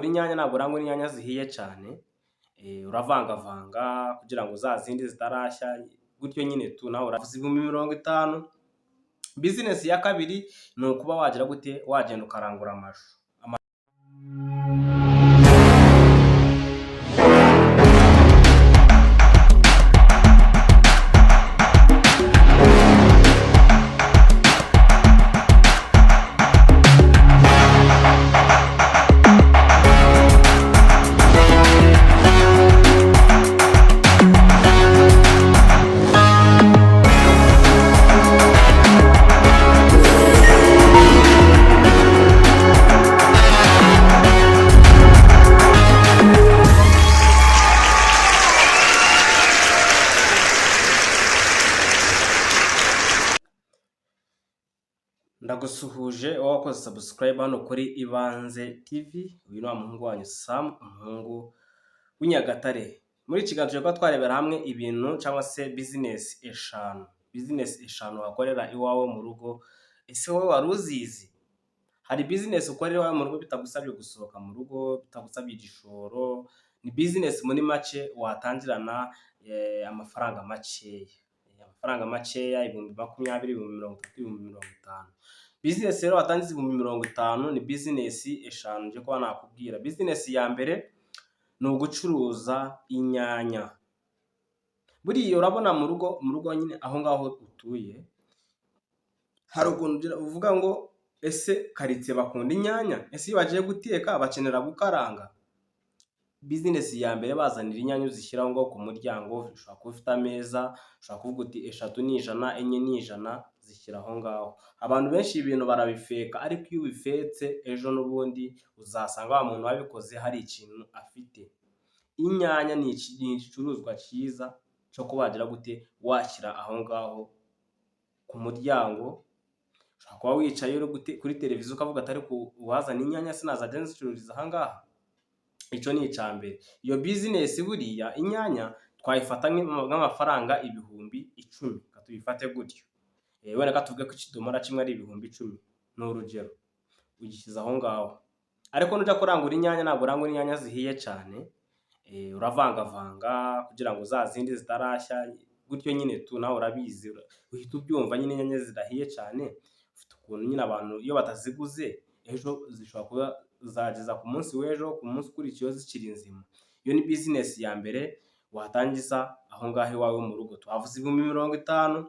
kurangura inyanya ntabwo urangura inyanya zihiye cyane, uravangavanga kugira ngo za zindi zitarashya gutyo nyine tu nawe uravuze 50. Bizinesi ya kabiri ni ukuba wagira gute wagenda ukarangura amashu. Ndagusuhuje wowe wakoze subscribe hano kuri Ibanze TV. Uyu ni umuhungu wanyu Sam, umuhungu w'Inyagatare. Muri iki kiganiro ko twarebera hamwe ibintu cyangwa se business eshanu wakorera iwawe mu rugo. Ese wowe wari uzizi? Hari business ukorera iwawe mu rugo bitagusabye gusohoka mu rugo, bitagusabye igishoro. Ni business muri make watangirana amafaranga makeya. Amafaranga makeya 20,000, 30,000, 50,000. Business rero watangiza 50,000 ni business eshanu nje kuba nakubwira. Business ya mbere ni ugucuruza inyanya. Buriya urabona mu rugo nyine aho ngaho utuye hari ukuntu uvuga ngo ese karitsiye bakunda inyanya, ese iyo bagiye guteka bakenera gukaranga. Business ya mbere bazanira inyanya uzishyiraho ngo ku muryango, ushobora kuba ufite ameza, ushobora kuvuga uti 3 ni 100, 4 ni 100, zishyiraho ngaho. Abantu benshi ibintu barabifeka, ariko iyo ubifetse ejo n'ubundi uzasanga wa muntu wabikoze hari ikintu afite. Inyanya ni igicuruzwa cyiza cyo kubagira gute washyira aho ngaho ku muryango. Ushobora kuba wicaye uri kuri televiziyo ukavuga atari uwazana inyanya sinazajya nzicururiza aha ngaha. Icyo ni icyambere. Iyo business buriya inyanya twayifata nk'amafaranga 10,000, katubifate gutyo. Wenda katuvuge ko ikidomora kimwe ari 10,000 ni urugero, ugishyize aho ngaho. Ariko nujya kurangura inyanya ntabwo urangura inyanya zihiye cyane, uravangavanga kugira ngo za zindi zitarashya gutyo nyine tu nawe urabizi, uhita ubyumva nyine inyanya zidahiye cyane. Ufite ukuntu nyine abantu iyo bataziguze ejo zishobora kuba zageza ku munsi w'ejo, ku munsi ukurikiyeho zikiri nzima. Iyo ni business ya mbere watangiza aho ngaho iwawe mu rugo. Twavuze 50,000.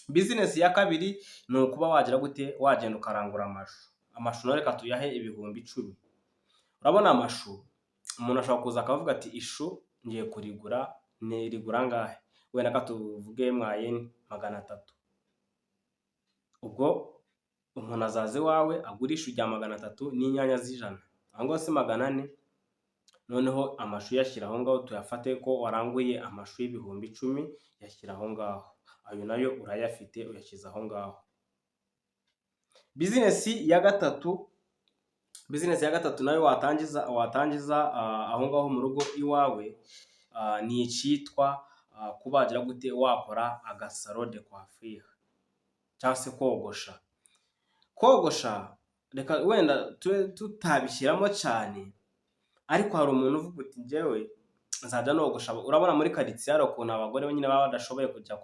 Business ya kabiri ni ukuba wagira gute wagenda ukarangura amashu. Amashu nawe reka tuyahe 10,000. Urabona amashu umuntu ashobora kuza akavuga ati ishu ngiye kurigura, nirigura ngahe? Wenda katuvuge mwayeni 300. Ubwo umuntu azaze wawe agurisha ujya 300 n'inyanya z'100 cyangwa se 400. Noneho amashu yashyira aho ngaho, tuyafate ko waranguye amashu 10,000 yashyira aho ngaho. Ayo nayo urayafite uyashyize aho ngaho. Business ya gatatu nayo watangiza aho ngaho mu rugo iwawe, ni icyitwa kubagira gute wakora agasaro de coiffure cyangwa se kogosha. Reka wenda tutabishyiramo cyane, ariko hari umuntu uvuga uti njyewe nzajya nogosha. Urabona muri karitsiye hari ukuntu abagore nyine baba badashoboye kujya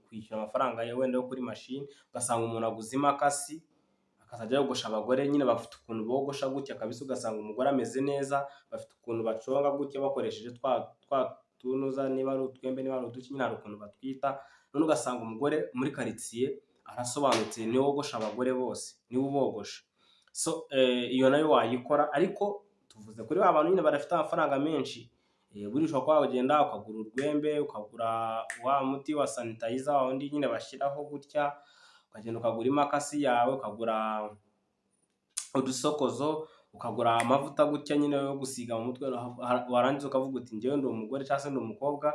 kwishyura amafaranga wenda yo kuri mashini, ugasanga umuntu aguze imakasi akazajya yogosha. Abagore nyine bafite ukuntu bogosha gutya kabisa, ugasanga umugore ameze neza, bafite ukuntu baconga gutya bakoresheje twa tunuza, niba ari utwembe niba ari uduki, nyine hari ukuntu batwita. None ugasanga umugore muri karitsiye arasobanutse, niwe wogosha abagore bose, niwe ubogosha. So iyo nayo wayikora, ariko tuvuze kuri ba bantu nyine barafite amafaranga menshi. Buri ushobora kuba wagenda ukagura urwembe, ukagura wa muti wa sanitizer wundi nyine bashyiraho gutya, ukagenda ukagura imakasi yawe, ukagura udusokozo, ukagura amavuta gutya nyine yo gusiga mu mutwe. Warangiza ukavuga uti njyewe ndi umugore cyangwa se ndi umukobwa.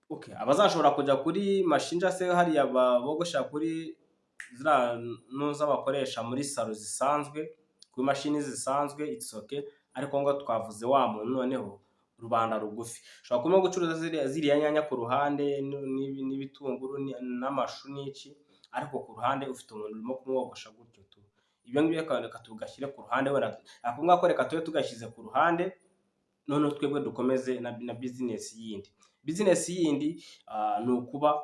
Okay, abazashobora kujya kuri mashini se hariya bogosha kuri zira nuza bakoresha muri salo zisanzwe, kuri mashini zisanzwe, it's okay. Ariko ngo twavuze wa muntu noneho rubanda rugufi, ushobora kuma gucuruza ziriya nyanya ku ruhande n'ibitunguru n'amashu n'iki, ariko ku ruhande ufite umuntu urimo kumwogosha gutyo tu. ibyo ngibyo reka tugashyire ku ruhande, wenda ako ngako reka tube tugashyize ku ruhande, noneho twebwe dukomeze na bizinesi yindi. Bizinesi yindi ni ukuba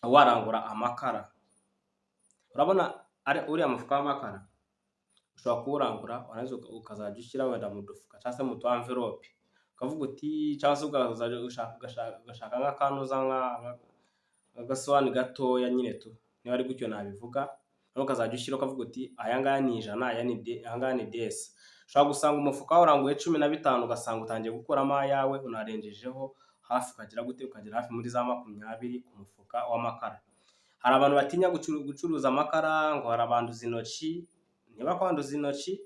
warangura amakara. Urabona uriya mufuka w'amakara ushobora kuwurangura warangiza ukazajya ushyira wenda mu dufuka cyangwa se mu tu envelope, ukavuga uti cyangwa se ukazajya ugashaka nk'akanuza nk'agasowani gatoya nyine niba ari gutyo nabivuga, noneho ukazajya ushyira ukavuga uti aya ngaya ni 100, aya ngaya ni 10. Ushobora gusanga umufuka waranguye 15 ugasanga utangiye gukuramo ayawe unarengejeho hafi, ukagera hafi muri za 20 ku mufuka w'amakara. Hari abantu batinya gucuruza amakara ngo harabanduza intoki. Niba kwanduza intoki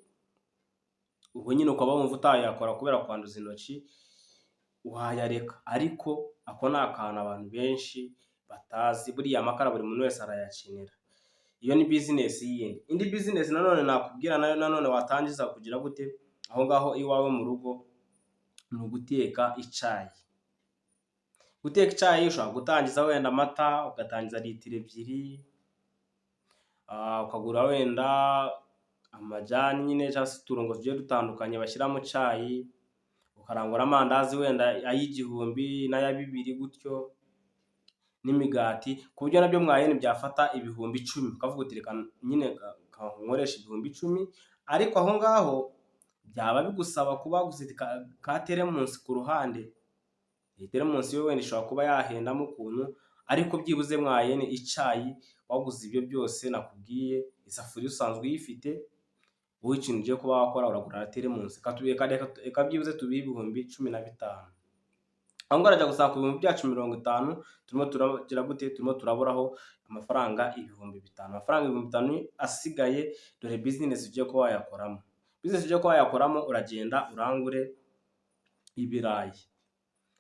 ubwo nyine ukaba wumva utayakora kubera kwanduza intoki, wayareka, ariko ako ni akantu abantu benshi batazi. Buriya amakara buri muntu wese arayakenera. Iyo ni bizinesi yindi. Indi bizinesi nanone nakubwira nayo nanone watangiza kugira gute aho ngaho iwawe mu rugo, ni uguteka icyayi. Guteka icyayi ushobora gutangiza wenda amata, ugatangiza litiro 2, ukagura wenda amajyani nyine cyangwa se uturungo tugiye dutandukanye bashyira mu cyayi, ukarangura amandazi wenda ay'1000 n'aya 2 gutyo n'imigati, ku buryo nabyo mwayene byafata ibihumbi 10. Ukavuga uti reka nyine nkoresha ibihumbi 10, ariko aho ngaho byaba bigusaba kuba gusa ka teremunsi ku ruhande. Iyi teremunsi yo wenda ishobora kuba yahendamo ukuntu, ariko byibuze mwayene icyayi waguze ibyo byose nakubwiye, isafuriya usanzwe uyifite, wowe ikintu ugiye kuba wakora uragura na teremunsi, reka byibuze tubihe ibihumbi 15. Aho ngaho urajya gusanga ku bihumbi byacu 50 turimo turaburaho amafaranga ibihumbi 5. Amafaranga ibihumbi 5 asigaye, dore bizinesi ugiye kuba wayakoramo. Bizinesi ugiye kuba wayakoramo, uragenda urangure ibirayi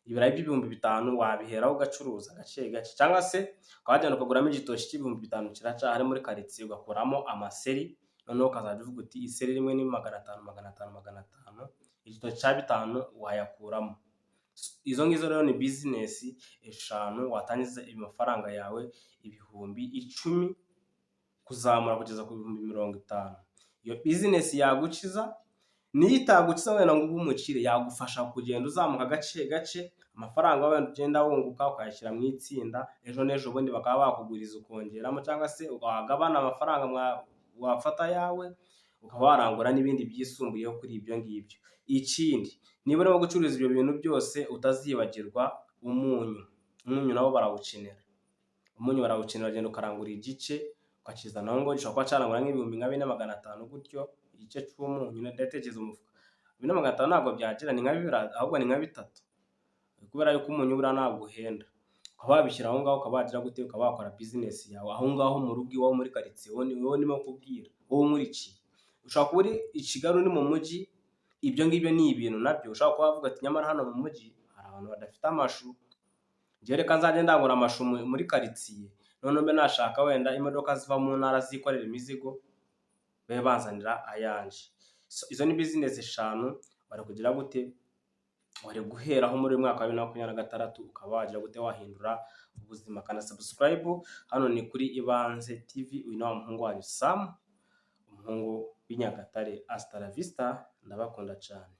by'ibihumbi 5 wabiheraho ugacuruza gake gake, cyangwa se ukajyana ukaguramo igitoki cy'ibihumbi 5 kiracyahari muri karitsiye, ugakuramo amaseri, noneho ukazajya uvuga uti iseri rimwe ni 500, igitoki cya 5 wayakuramo. Izo ngizo rero ni bizinesi 5 watangiza amafaranga yawe ibihumbi 10 kuzamura kugeza ku bihumbi 50. Iyo bizinesi yagukiza. Niyo itagukiza wenda ngo ube umukire, yagufasha kugenda uzamuka gake gake, amafaranga wenda ugenda wunguka ukayashyira mu itsinda, ejo n'ejo bundi bakaba bakuguriza ukongeramo, cyangwa se wagabana amafaranga wafata yawe ukaba warangura n'ibindi byisumbuyeho kuri ibyo ngibyo. Ikindi, niba urimo gucuruza ibyo bintu byose utazibagirwa umunyu. Umunyu nabo barawukenera. Uragenda ukarangura igice ukakizana aho ngaho, gishobora kuba cyarangura nk'ibihumbi 4500 gutyo, igice cy'umunyu. Ndatekereza umufuka 4500 ntabwo byagera, ni nka 2, ahubwo ni nka 3, kubera yuko umunyu buriya ntabwo uhenda. Ukaba wabishyira aho ngaho, ukaba wagira gute, ukaba wakora bizinesi yawe aho ngaho mu rugo iwawe muri karitsiye. Wowe ndimo kubwira, wowe nkurikiye. Ushobora kuba uri i Kigali, uri mu mujyi, ibyo ngibyo ni ibintu nabyo ushobora kuba wavuga ati nyamara hano mu mujyi hari abantu badafite amashu, njyewe reka nzajya ndangura amashu muri karitsiye, noneho mbe nashaka wenda imodoka ziva mu ntara zikorera imizigo, babe banzanira ayanje. Izo ni bizinesi 5 bari kugira gute, wari guheraho muri mwaka wa 2026, ukaba wagira gute wahindura ubuzima. Kana subscribe, hano ni kuri Ibanze TV. Uyu ni wa muhungu wanyu Sam, umuhungu w'Inyagatare. Hasta la vista, ndabakunda cyane.